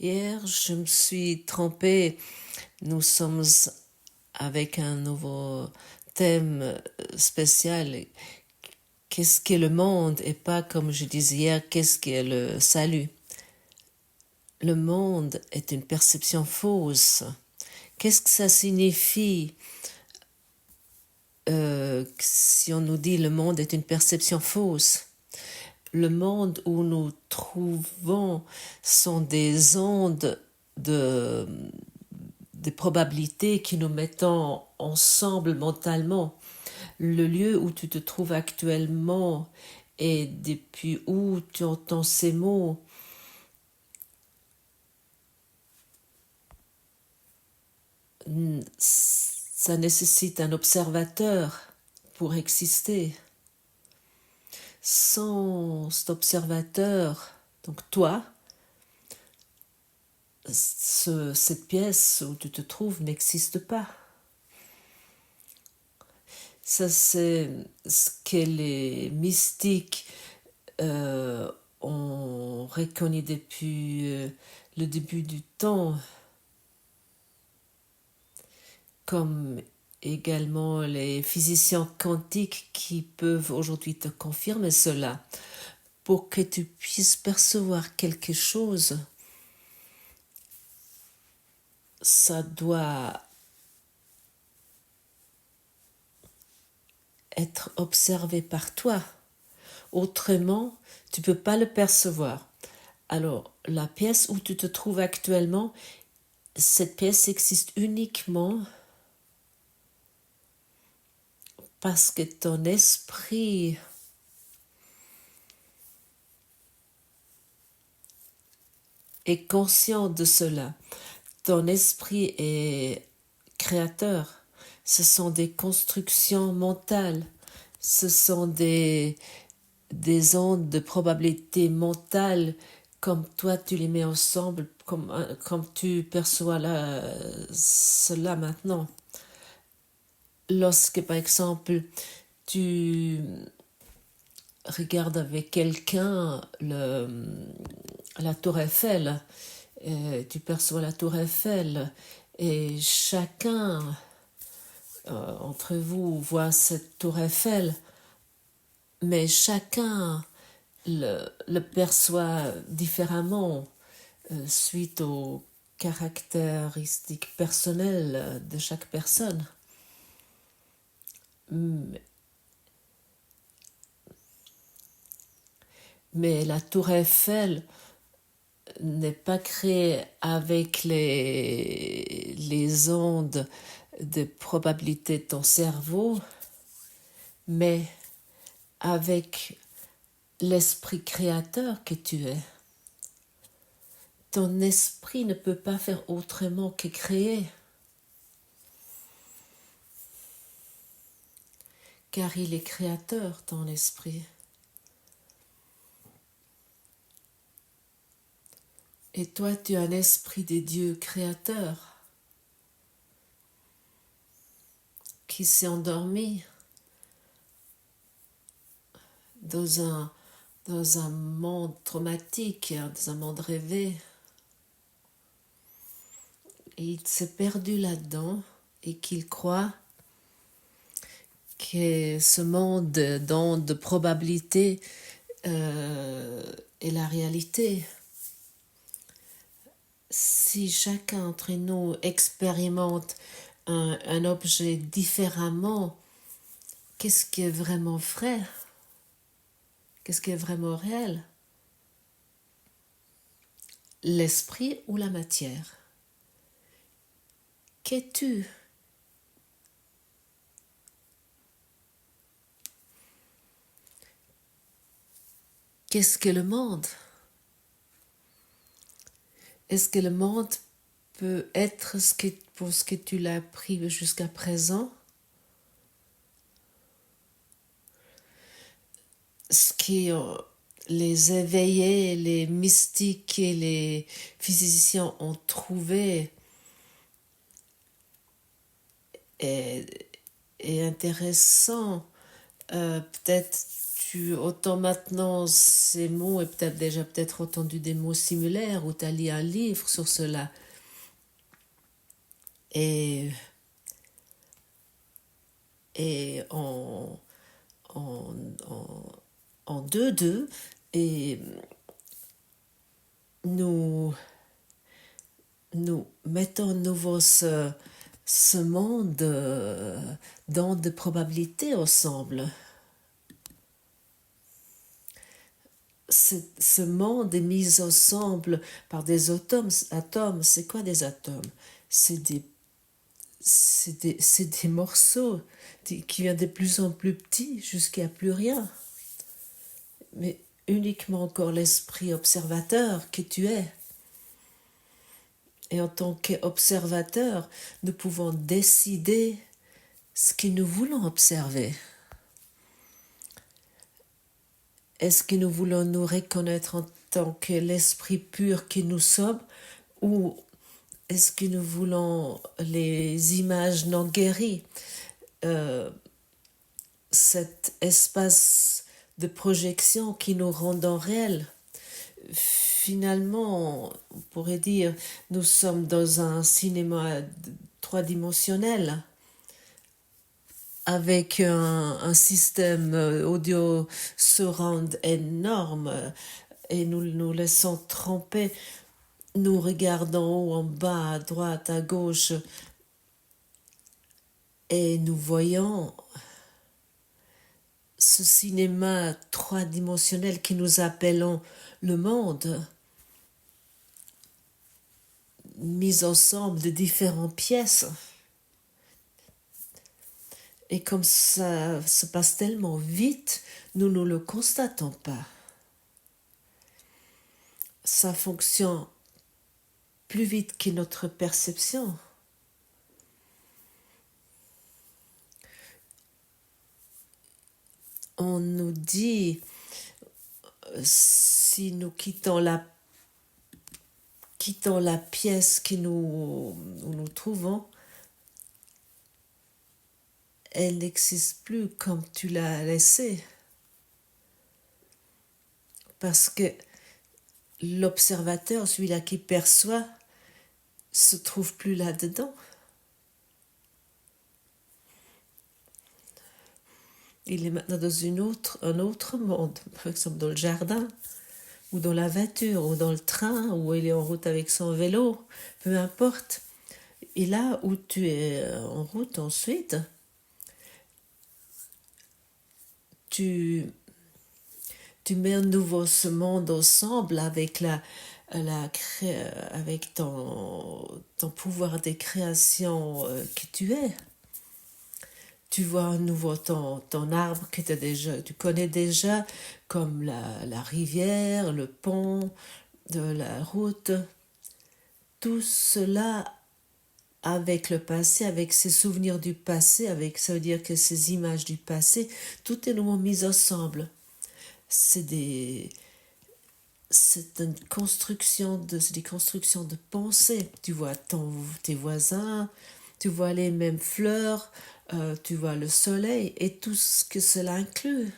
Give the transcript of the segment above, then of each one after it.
Hier, je me suis trompée. Nous sommes avec un nouveau thème spécial. Qu'est-ce qu'est le monde? Et pas, comme je disais hier, qu'est-ce qu'est le salut? Le monde est une perception fausse. Qu'est-ce que ça signifie si on nous dit le monde est une perception fausse? Le monde où nous trouvons sont des ondes des probabilités qui nous mettons ensemble mentalement. Le lieu où tu te trouves actuellement et depuis où tu entends ces mots, ça nécessite un observateur pour exister. Sans cet observateur, donc toi, cette pièce où tu te trouves n'existe pas. Ça, c'est ce que les mystiques ont reconnu depuis le début du temps, comme également les physiciens quantiques qui peuvent aujourd'hui te confirmer cela. Pour que tu puisses percevoir quelque chose, ça doit être observé par toi. Autrement, tu ne peux pas le percevoir. Alors, la pièce où tu te trouves actuellement, cette pièce existe uniquement parce que ton esprit est conscient de cela. Ton esprit est créateur. Ce sont des constructions mentales. Ce sont des ondes de probabilité mentale comme toi tu les mets ensemble, comme tu perçois cela maintenant. Lorsque par exemple tu regardes avec quelqu'un la tour Eiffel, tu perçois la tour Eiffel et chacun entre vous voit cette tour Eiffel, mais chacun le perçoit différemment suite aux caractéristiques personnelles de chaque personne. Mais la tour Eiffel n'est pas créée avec les ondes de probabilité de ton cerveau, mais avec l'esprit créateur que tu es. Ton esprit ne peut pas faire autrement que créer, car il est créateur, ton esprit. Et toi, tu as un esprit des dieux créateurs qui s'est endormi dans un monde traumatique, dans un monde rêvé. Et il s'est perdu là-dedans et qu'il croit que ce monde d'ondes de probabilité est la réalité. Si chacun d'entre nous expérimente un objet différemment, qu'est-ce qui est vraiment vrai? Qu'est-ce qui est vraiment réel? L'esprit ou la matière? Qu'es-tu? Qu'est-ce que le monde? Est-ce que le monde peut être pour ce que tu l'as appris jusqu'à présent? Ce qui les éveillés, les mystiques et les physiciens ont trouvé est intéressant. Peut-être tu entends maintenant ces mots et peut-être déjà peut-être entendu des mots similaires ou tu as lu un livre sur cela. Et, et en, en, en 2-2, et nous mettons à nouveau ce monde dans de probabilités ensemble. Ce monde est mis ensemble par des atomes. C'est quoi des atomes? C'est des morceaux qui viennent de plus en plus petits jusqu'à plus rien. Mais uniquement encore l'esprit observateur que tu es. Et en tant qu'observateur, nous pouvons décider ce que nous voulons observer. Est-ce que nous voulons nous reconnaître en tant que l'esprit pur que nous sommes, ou est-ce que nous voulons les images non guéries, cet espace de projection qui nous rend réel? Finalement, on pourrait dire, nous sommes dans un cinéma 3-dimensionnel avec un système audio surround énorme, et nous nous laissons tromper. Nous regardons en haut, en bas, à droite, à gauche, et nous voyons ce cinéma 3-dimensionnel que nous appelons le monde, mis ensemble de différentes pièces. Et comme ça se passe tellement vite, nous ne le constatons pas. Ça fonctionne plus vite que notre perception. On nous dit, si nous quittons la pièce où nous trouvons, elle n'existe plus comme tu l'as laissée. Parce que l'observateur, celui-là qui perçoit, se trouve plus là-dedans. Il est maintenant dans un autre monde, par exemple dans le jardin, ou dans la voiture, ou dans le train, ou il est en route avec son vélo, peu importe. Et là où tu es en route ensuite, tu mets à nouveau ce monde ensemble avec avec ton pouvoir de création que tu es. Tu vois à nouveau ton arbre que tu connais déjà, comme la rivière, le pont, la route. Tout cela avec le passé, avec ses souvenirs du passé, ça veut dire que ces images du passé, tout est nouveau mis ensemble. C'est des constructions de pensée. Tu vois tes voisins, tu vois les mêmes fleurs, tu vois le soleil et tout ce que cela inclut.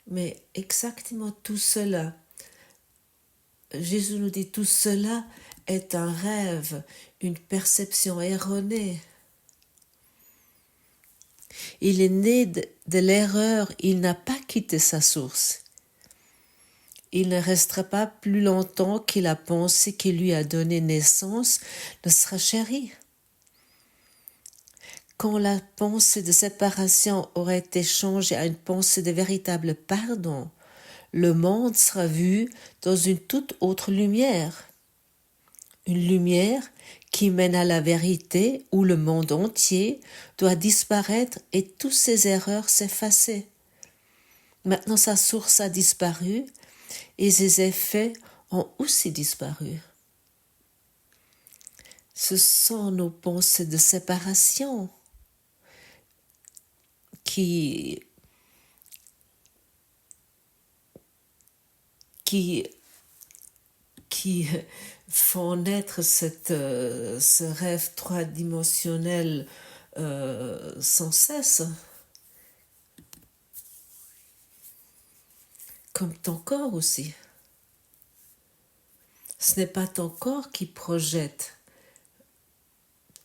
Mais exactement tout cela, Jésus nous dit, tout cela est un rêve, une perception erronée. Il est né de l'erreur, il n'a pas quitté sa source. Il ne restera pas plus longtemps que la pensée qui lui a donné naissance ne sera chérie. Quand la pensée de séparation aura été changée à une pensée de véritable pardon, le monde sera vu dans une toute autre lumière. Une lumière qui mène à la vérité où le monde entier doit disparaître et toutes ses erreurs s'effacer. Maintenant sa source a disparu et ses effets ont aussi disparu. Ce sont nos pensées de séparation qui font naître ce rêve 3-dimensionnel sans cesse. comme ton corps aussi. Ce n'est pas ton corps qui projette,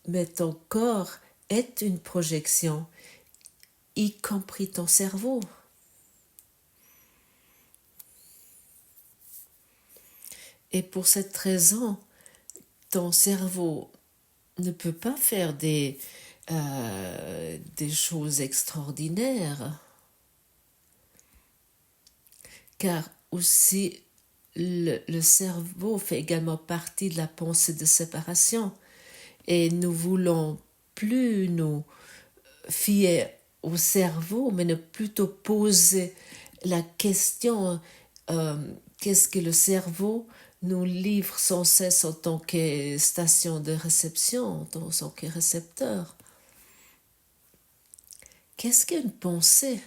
mais ton corps est une projection, y compris ton cerveau. Et pour cette raison, ton cerveau ne peut pas faire des choses extraordinaires, car aussi le cerveau fait également partie de la pensée de séparation, et nous voulons plus nous fier au cerveau, mais ne plutôt poser la question qu'est-ce que le cerveau nous livre sans cesse en tant que station de réception, en tant que récepteur. Qu'est-ce qu'une pensée?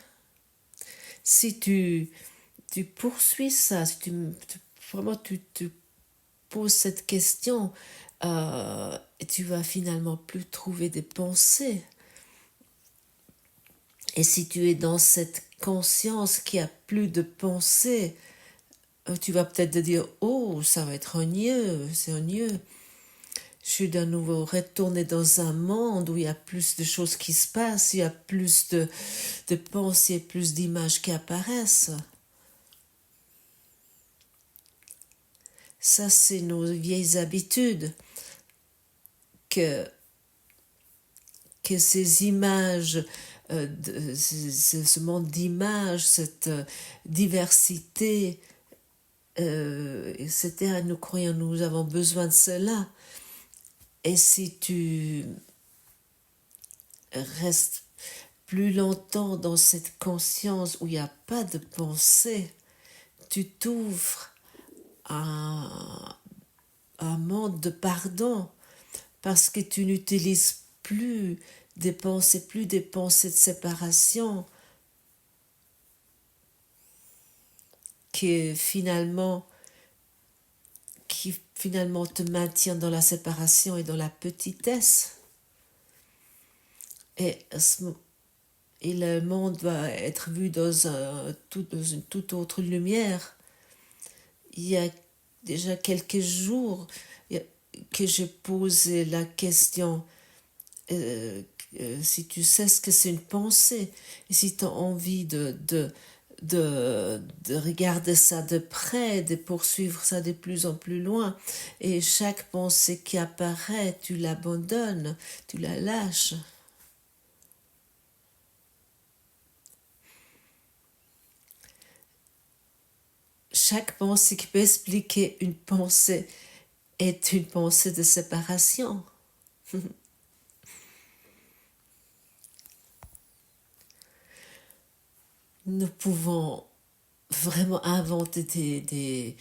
Si tu poursuis ça, si vraiment tu poses cette question, et tu vas finalement plus trouver des pensées. Et si tu es dans cette conscience qu'il n'y a plus de pensées, tu vas peut-être te dire « Oh, ça va être ennuyeux, c'est ennuyeux. » Je suis de nouveau retournée dans un monde où il y a plus de choses qui se passent, il y a plus de pensées, plus d'images qui apparaissent. Ça, c'est nos vieilles habitudes. Que ces images, ce monde d'images, cette diversité, etc., nous croyons, nous avons besoin de cela. Et si tu restes plus longtemps dans cette conscience où il n'y a pas de pensée, tu t'ouvres à un monde de pardon, parce que tu n'utilises plus des pensées de séparation qui finalement te maintient dans la séparation et dans la petitesse. Et le monde va être vu dans une toute autre lumière. Il y a déjà quelques jours que j'ai posé la question si tu sais ce que c'est une pensée, et si tu as envie de regarder ça de près, de poursuivre ça de plus en plus loin, et chaque pensée qui apparaît, tu l'abandonnes, tu la lâches. Chaque pensée qui peut expliquer une pensée est une pensée de séparation. Nous pouvons vraiment inventer des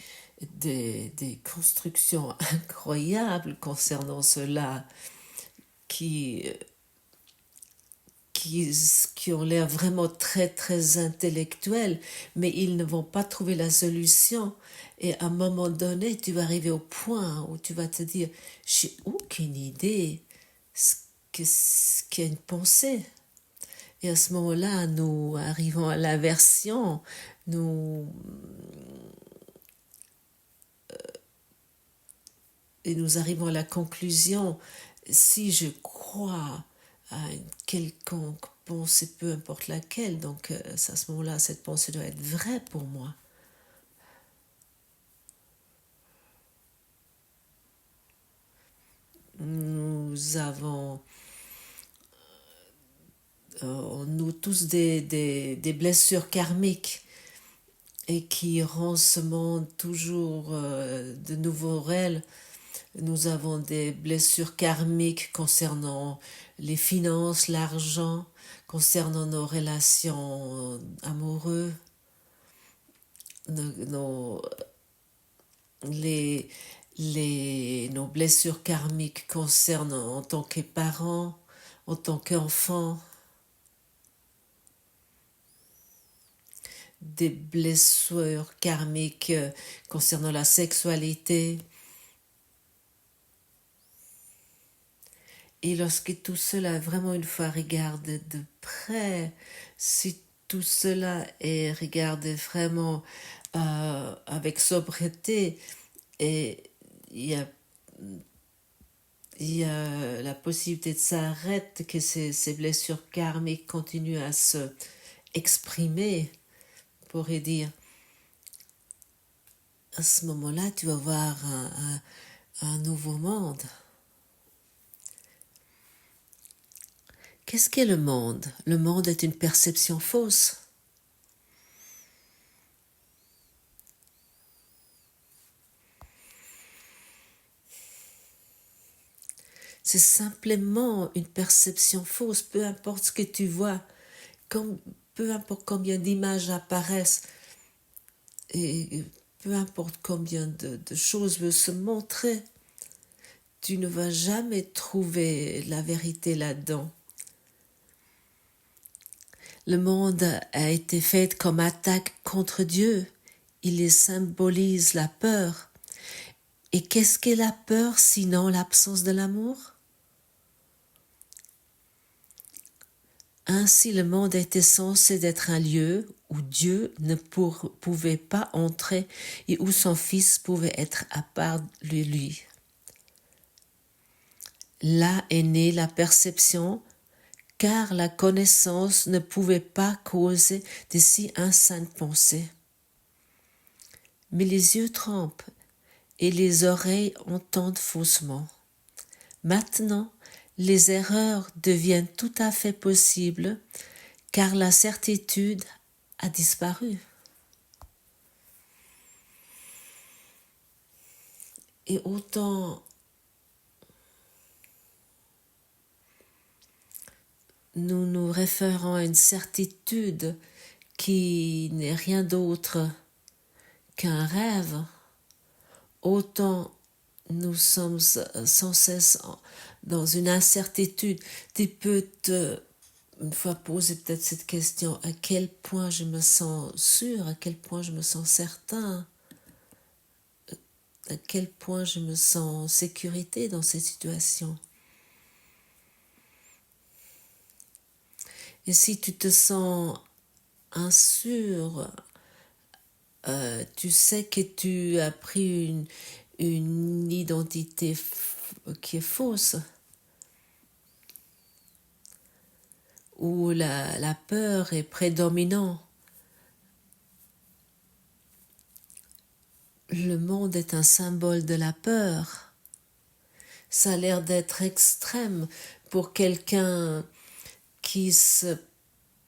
constructions incroyables concernant cela qui ont l'air vraiment très très intellectuels, mais ils ne vont pas trouver la solution. Et à un moment donné, tu vas arriver au point où tu vas te dire « j'ai aucune idée ce qu'est une pensée ». Et à ce moment-là, nous arrivons à l'inversion, et nous arrivons à la conclusion, si je crois à une quelconque pensée, peu importe laquelle, donc à ce moment-là, cette pensée doit être vraie pour moi. Nous avons nous tous des blessures karmiques et qui rendent ce monde toujours de nouveau réel. Nous avons des blessures karmiques concernant les finances, l'argent, concernant nos relations amoureuses, nos blessures karmiques concernent en tant que parents, en tant qu'enfants, des blessures karmiques concernant la sexualité. Et lorsque tout cela, vraiment une fois regardé de près, si tout cela est regardé vraiment avec sobriété et il y a, la possibilité de s'arrêter, que ces blessures karmiques continuent à se exprimer, on pourrait dire, à ce moment-là, tu vas voir un nouveau monde. Qu'est-ce qu'est le monde? Le monde est une perception fausse. C'est simplement une perception fausse, peu importe ce que tu vois, peu importe combien d'images apparaissent, et peu importe combien de choses veulent se montrer, tu ne vas jamais trouver la vérité là-dedans. Le monde a été fait comme attaque contre Dieu. Il symbolise la peur. Et qu'est-ce qu'est la peur sinon l'absence de l'amour? Ainsi, le monde était censé être un lieu où Dieu ne pouvait pas entrer et où son Fils pouvait être à part de lui. Là est née la perception, car la connaissance ne pouvait pas causer de si insanes pensées. Mais les yeux trompent et les oreilles entendent faussement. Maintenant, les erreurs deviennent tout à fait possibles, car la certitude a disparu. Et autant nous nous référons à une certitude qui n'est rien d'autre qu'un rêve, autant nous sommes sans cesse dans une incertitude. Tu peux une fois poser peut-être cette question, à quel point je me sens sûr, à quel point je me sens certain, à quel point je me sens en sécurité dans cette situation. Et si tu te sens insure, tu sais que tu as pris une identité qui est fausse, où la peur est prédominante. Le monde est un symbole de la peur. Ça a l'air d'être extrême pour quelqu'un qui se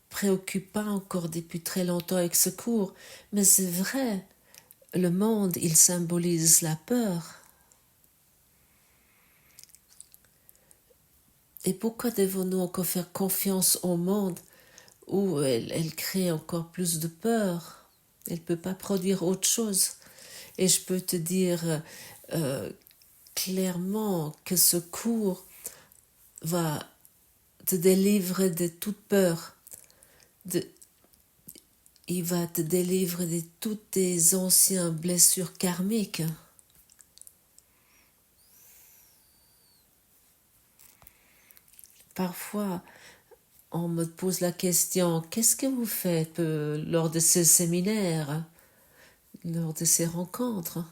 préoccupe pas encore depuis très longtemps avec ce cours, mais c'est vrai, le monde, il symbolise la peur. Et pourquoi devons-nous encore faire confiance au monde où elle crée encore plus de peur? Elle ne peut pas produire autre chose. Et je peux te dire clairement que ce cours va te délivrer de toute peur. Il va te délivrer de toutes tes anciennes blessures karmiques. Parfois, on me pose la question, qu'est-ce que vous faites lors de ces séminaires, lors de ces rencontres?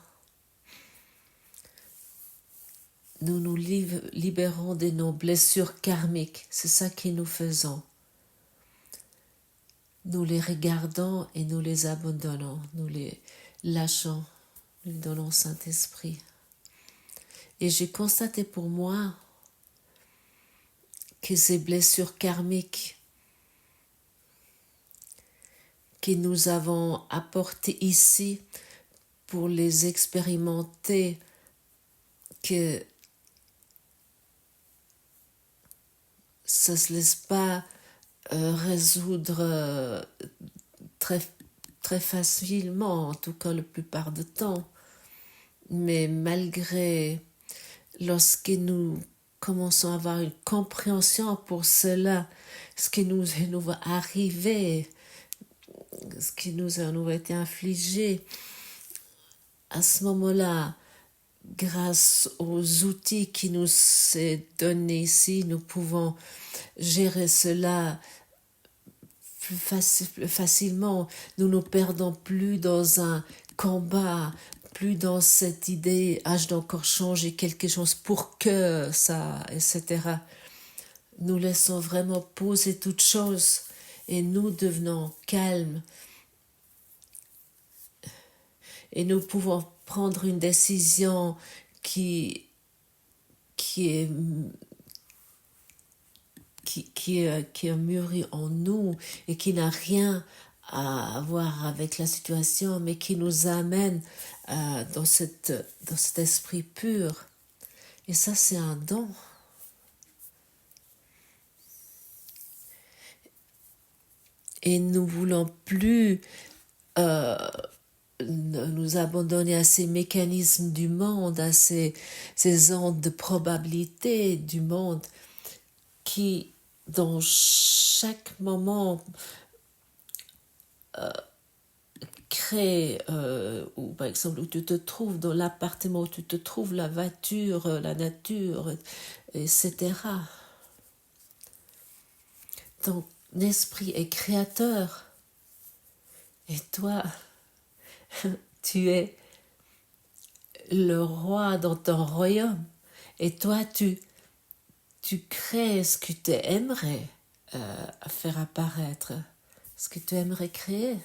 Nous nous libérons de nos blessures karmiques, c'est ça que nous faisons. Nous les regardons et nous les abandonnons, nous les lâchons, nous les donnons au Saint-Esprit. Et j'ai constaté pour moi que ces blessures karmiques que nous avons apportées ici pour les expérimenter, que ça ne se laisse pas résoudre très, très facilement, en tout cas la plupart du temps. Mais malgré, lorsque nous commençons à avoir une compréhension pour cela, ce qui nous va arriver, ce qui nous a été infligé, à ce moment-là, grâce aux outils qui nous sont donnés ici, nous pouvons gérer cela plus facilement. Nous ne perdons plus dans un combat, plus dans cette idée, je dois encore changer quelque chose pour que ça, etc. Nous laissons vraiment poser toutes choses et nous devenons calmes. Et nous pouvons prendre une décision qui est mûri en nous et qui n'a rien à voir avec la situation, mais qui nous amène dans cet esprit pur. Et ça, c'est un don. Et nous voulons plus nous abandonner à ces mécanismes du monde, à ces ondes de probabilité du monde qui, dans chaque moment, crée, ou par exemple où tu te trouves, dans l'appartement où tu te trouves, la voiture, la nature, etc. Ton esprit est créateur et toi, tu es le roi dans ton royaume et toi, tu crées ce que tu aimerais faire apparaître, ce que tu aimerais créer.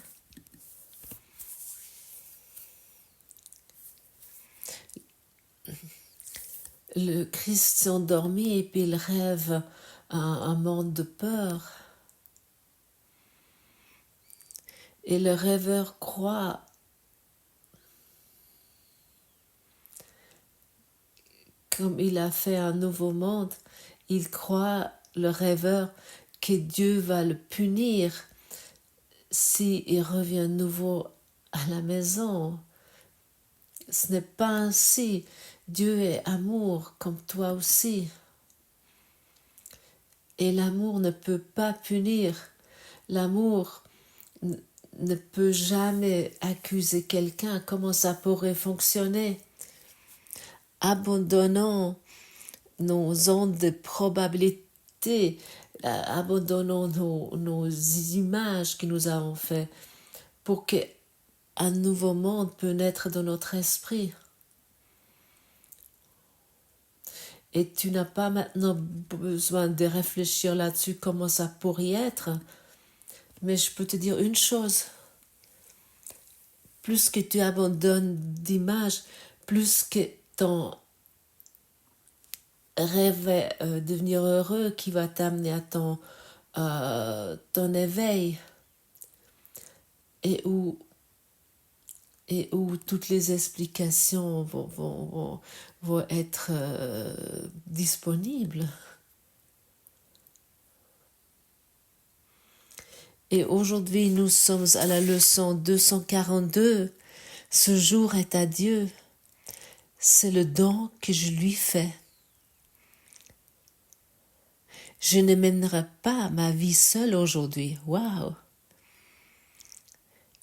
Le Christ s'endormit et puis il rêve un monde de peur. Et le rêveur croit comme il a fait un nouveau monde, il croit, le rêveur, que Dieu va le punir s'il revient nouveau à la maison. Ce n'est pas ainsi. Dieu est amour, comme toi aussi. Et l'amour ne peut pas punir. L'amour ne peut jamais accuser quelqu'un. Comment ça pourrait fonctionner? Abandonnons nos ondes de probabilité, abandonnons nos images que nous avons faites pour qu'un nouveau monde peut naître dans notre esprit. Et tu n'as pas maintenant besoin de réfléchir là-dessus comment ça pourrait être, mais je peux te dire une chose. Plus que tu abandonnes d'images, plus que ton rêve est devenir heureux qui va t'amener à ton éveil et où toutes les explications vont être disponibles. Et aujourd'hui, nous sommes à la leçon 242. Ce jour est à Dieu. C'est le don que je lui fais. Je ne mènerai pas ma vie seule aujourd'hui. Waouh!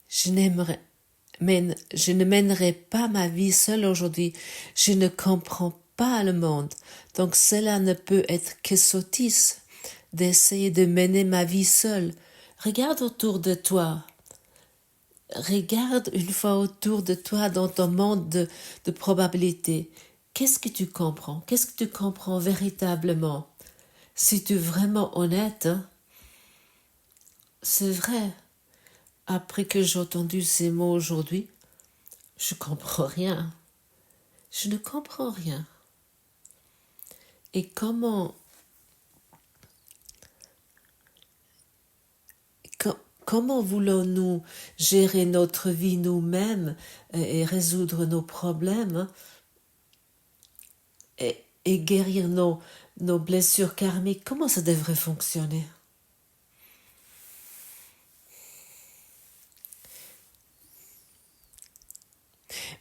Je ne mènerai pas ma vie seule aujourd'hui. Je ne comprends pas le monde. Donc cela ne peut être que sottise d'essayer de mener ma vie seule. Regarde autour de toi. Regarde une fois autour de toi dans ton monde de probabilité. Qu'est-ce que tu comprends? Qu'est-ce que tu comprends véritablement? Si tu es vraiment honnête, hein, c'est vrai. Après que j'ai entendu ces mots aujourd'hui, je comprends rien. Je ne comprends rien. Et comment voulons-nous gérer notre vie nous-mêmes et résoudre nos problèmes et guérir nos blessures karmiques? Comment ça devrait fonctionner?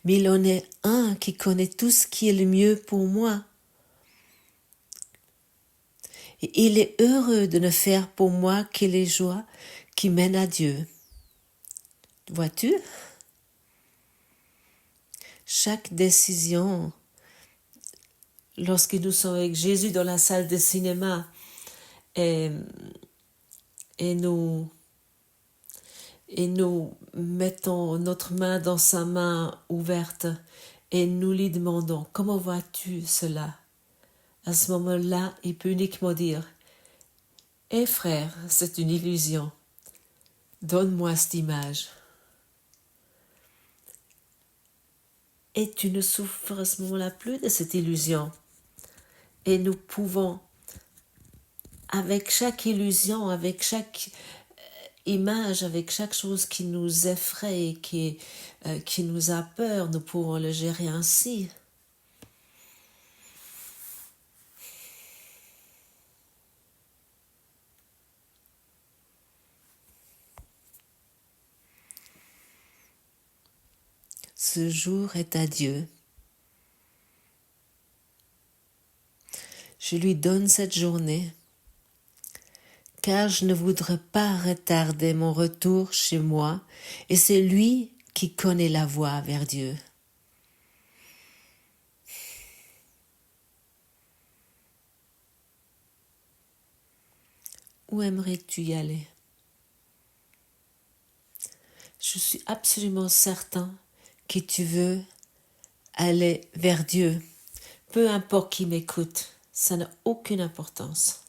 Mais il en est un qui connaît tout ce qui est le mieux pour moi. Et il est heureux de ne faire pour moi que les joies qui mènent à Dieu. Vois-tu? Chaque décision, lorsque nous sommes avec Jésus dans la salle de cinéma et nous et nous mettons notre main dans sa main ouverte et nous lui demandons « Comment vois-tu cela ?» À ce moment-là, il peut uniquement dire « Eh frère, c'est une illusion. Donne-moi cette image. » Et tu ne souffres à ce moment-là plus de cette illusion. Et nous pouvons, avec chaque illusion, avec chaque image, avec chaque chose qui nous effraie, qui nous a peur, nous pouvons le gérer ainsi. Ce jour est à Dieu. Je lui donne cette journée, car je ne voudrais pas retarder mon retour chez moi, et c'est lui qui connaît la voie vers Dieu. Où aimerais-tu y aller? Je suis absolument certain que tu veux aller vers Dieu. Peu importe qui m'écoute, ça n'a aucune importance.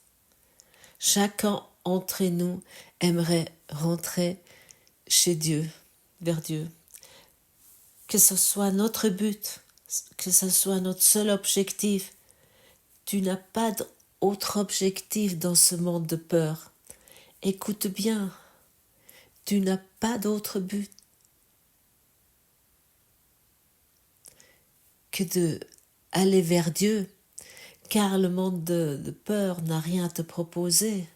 Chacun d'entre nous aimerait rentrer chez Dieu, vers Dieu. Que ce soit notre but, que ce soit notre seul objectif. Tu n'as pas d'autre objectif dans ce monde de peur. Écoute bien, tu n'as pas d'autre but que de aller vers Dieu, car le monde de peur n'a rien à te proposer.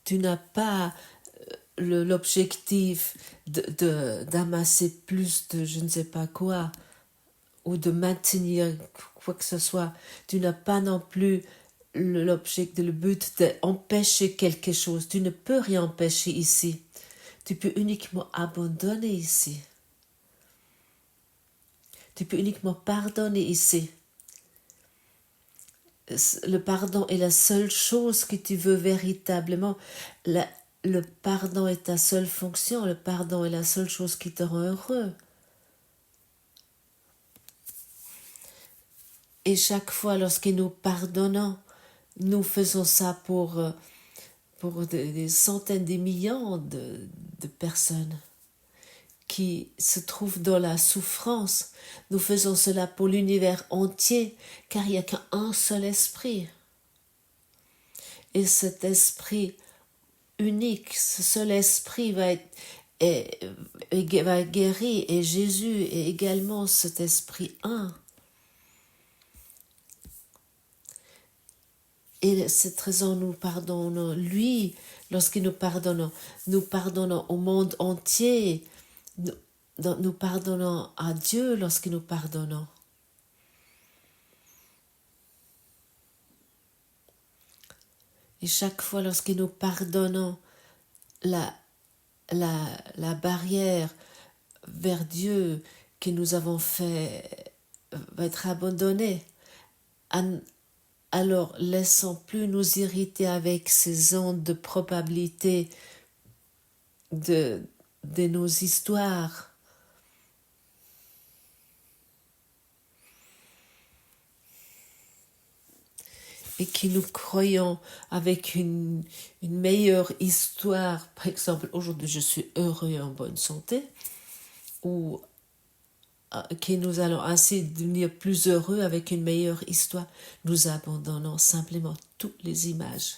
Tu n'as pas l'objectif d'amasser plus de je ne sais pas quoi, ou de maintenir quoi que ce soit. Tu n'as pas non plus le but d'empêcher quelque chose. Tu ne peux rien empêcher ici. Tu peux uniquement abandonner ici. Tu peux uniquement pardonner ici. Le pardon est la seule chose que tu veux véritablement. Le pardon est ta seule fonction. Le pardon est la seule chose qui te rend heureux. Et chaque fois, lorsque nous pardonnons, nous faisons ça pour des centaines, des millions de personnes qui se trouvent dans la souffrance. Nous faisons cela pour l'univers entier, car il n'y a qu'un seul esprit. Et cet esprit unique, ce seul esprit va guérir, et Jésus est également cet esprit un. Et cette raison, nous pardonnons lui. Lorsque nous pardonnons au monde entier. Nous pardonnons à Dieu lorsque nous pardonnons. Et chaque fois lorsque nous pardonnons, la barrière vers Dieu que nous avons fait va être abandonnée. Alors laissons plus nous irriter avec ces ondes de probabilité de nos histoires. Et qui nous croyons avec une meilleure histoire. Par exemple, aujourd'hui je suis heureux et en bonne santé, ou que nous allons ainsi devenir plus heureux avec une meilleure histoire. Nous abandonnons simplement toutes les images.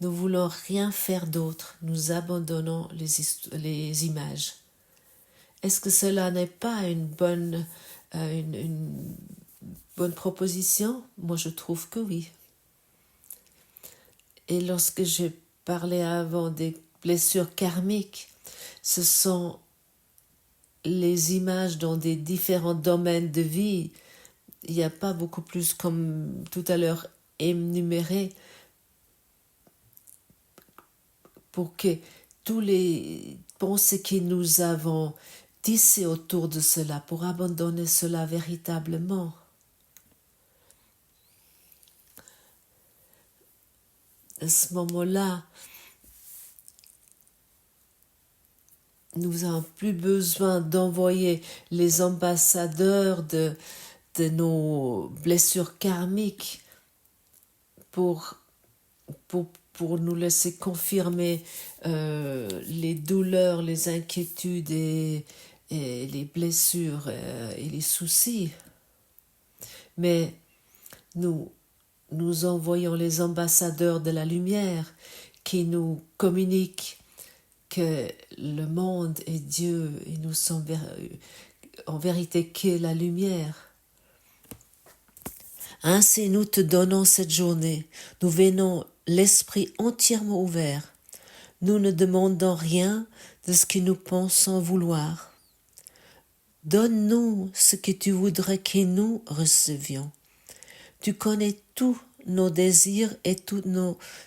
Nous ne voulons rien faire d'autre. Nous abandonnons les images. Est-ce que cela n'est pas une bonne proposition? Moi, je trouve que oui. Et lorsque je parlais avant des blessures karmiques, ce sont les images dans des différents domaines de vie. Il n'y a pas beaucoup plus, comme tout à l'heure énuméré, pour que tous les pensées que nous avons tissées autour de cela, pour abandonner cela véritablement. à ce moment-là, nous n'avons plus besoin d'envoyer les ambassadeurs de nos blessures karmiques pour, pour nous laisser confirmer les douleurs, les inquiétudes et les blessures et les soucis. Mais nous envoyons les ambassadeurs de la lumière qui nous communiquent que le monde est Dieu et nous sommes en vérité qu'est la lumière. Ainsi nous te donnons cette journée, nous venons l'esprit entièrement ouvert. Nous ne demandons rien de ce que nous pensons vouloir. Donne-nous ce que tu voudrais que nous recevions. Tu connais tous nos désirs et tout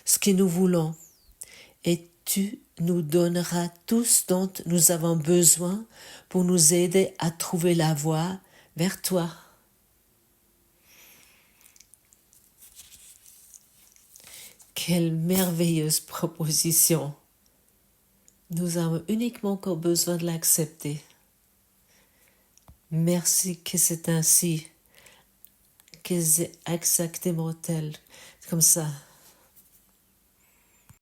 ce que nous voulons. Et tu nous donneras tout ce dont nous avons besoin pour nous aider à trouver la voie vers toi. Quelle merveilleuse proposition! Nous avons uniquement encore besoin de l'accepter. Merci que c'est ainsi, que c'est exactement tel, comme ça.